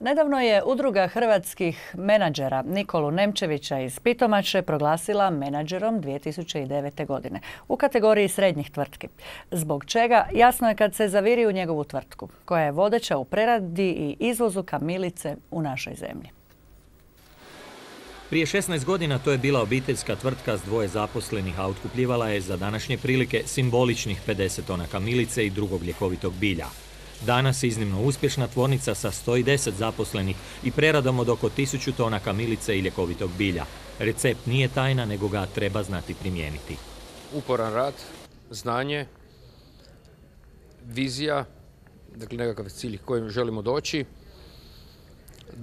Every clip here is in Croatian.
Nedavno je Udruga hrvatskih menadžera Nikolu Nemčevića iz Pitomače proglasila menadžerom 2009. godine u kategoriji srednjih tvrtki. Zbog čega jasno je kad se zaviri u njegovu tvrtku, koja je vodeća u preradi i izvozu kamilice u našoj zemlji. Prije 16 godina to je bila obiteljska tvrtka s 2 zaposlenih, a otkupljivala je za današnje prilike simboličnih 50 tona kamilice i drugog ljekovitog bilja. Danas iznimno uspješna tvornica sa 110 zaposlenih i preradom od oko 1000 tona kamilice i ljekovitog bilja. Recept nije tajna, nego ga treba znati primijeniti. Uporan rad, znanje, vizija, dakle nekakav cilj kojim želimo doći,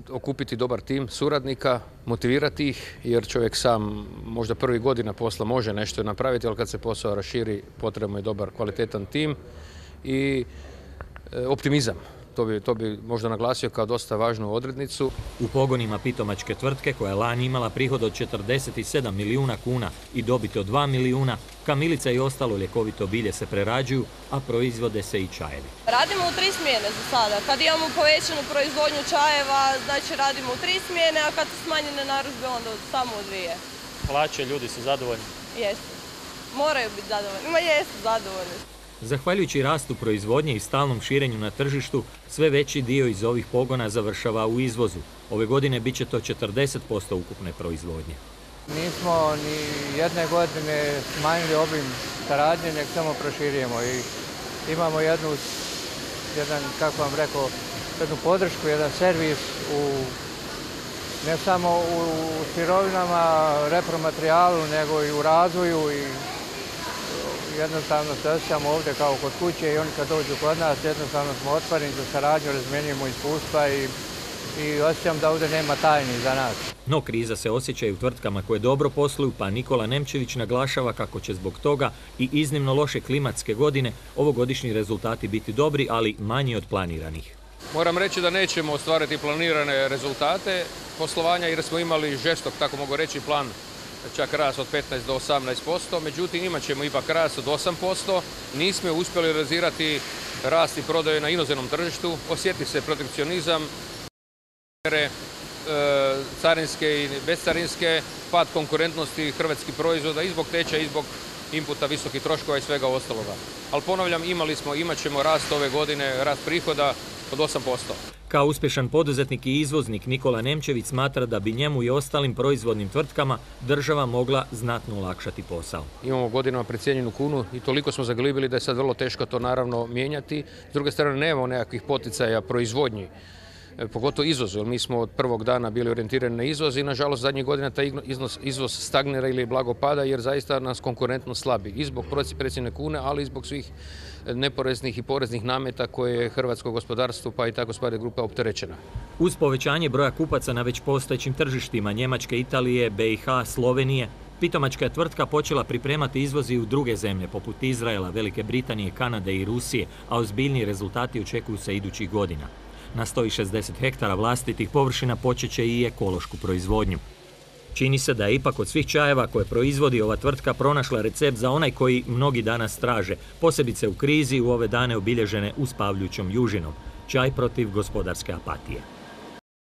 okupiti dobar tim suradnika, motivirati ih, jer čovjek sam možda prvih godina posla može nešto napraviti, ali kad se posao raširi potrebno je dobar, kvalitetan tim i optimizam. To bi možda naglasio kao dosta važnu odrednicu. U pogonima pitomačke tvrtke, koja je lani imala prihod od 47 milijuna kuna i dobit od 2 milijuna, kamilica i ostalo ljekovito bilje se prerađuju, a proizvode se i čajevi. Radimo u 3 smjene za sada. Kad imamo povećanu proizvodnju čajeva, znači radimo u 3 smjene, a kad su smanjene narudžbe, onda samo u 2. Plaće, ljudi su zadovoljni? Jesu. Moraju biti zadovoljni. Jesu zadovoljni. Zahvaljujući rastu proizvodnje i stalnom širenju na tržištu, sve veći dio iz ovih pogona završava u izvozu. Ove godine bit će to 40% ukupne proizvodnje. Nismo ni jedne godine smanjili obim saradnje, nek samo proširujemo i imamo jednu podršku, jedan servis ne samo u sirovinama, repromaterijalu, nego i u razvoju i jednostavno se osjećamo ovdje kao kod kuće i oni kad dođu kod nas jednostavno smo otvoreni za saradnju, razmjenjujemo iskustva i osjećam da ovdje nema tajni za nas. No kriza se osjeća i u tvrtkama koje dobro posluju, pa Nikola Nemčević naglašava kako će zbog toga i iznimno loše klimatske godine ovogodišnji rezultati biti dobri, ali manji od planiranih. Moram reći da nećemo ostvariti planirane rezultate poslovanja jer smo imali žestok, tako mogu reći, plan čak rast od 15 do 18%, međutim imat ćemo ipak rast od 8%. Nismo uspjeli realizirati rast i prodaju na inozemnom tržištu, osjeti se protekcionizam, carinske i bezcarinske, pad konkurentnosti hrvatskih proizvoda i zbog tečaja i zbog inputa visokih troškova i svega ostaloga. Ali ponavljam, imat ćemo rast ove godine, rast prihoda od 8%. Kao uspješan poduzetnik i izvoznik Nikola Nemčević smatra da bi njemu i ostalim proizvodnim tvrtkama država mogla znatno olakšati posao. Imamo godinama precijenjenu kunu i toliko smo zaglibili da je sad vrlo teško to naravno mijenjati. S druge strane nemamo nekakvih poticaja proizvodnji, pogotovo izvozu, jer mi smo od prvog dana bili orijentirani na izvoz i nažalost zadnjih godina taj izvoz stagnira ili blago pada jer zaista nas konkurentno slabi i zbog precijenjene kune, ali i zbog svih neporeznih i poreznih nameta koje je hrvatsko gospodarstvo pa i tako spada grupa opterećena. Uz povećanje broja kupaca na već postojećim tržištima Njemačke, Italije, BiH, Slovenije, pitomačka je tvrtka počela pripremati izvoz i u druge zemlje poput Izraela, Velike Britanije, Kanade i Rusije, a ozbiljniji rezultati očekuju se idućih godina. Na 160 hektara vlastitih površina počet će i ekološku proizvodnju. Čini se da je ipak od svih čajeva koje proizvodi ova tvrtka pronašla recept za onaj koji mnogi danas traže, posebice u krizi u ove dane obilježene uspavljujućom južinom. Čaj protiv gospodarske apatije.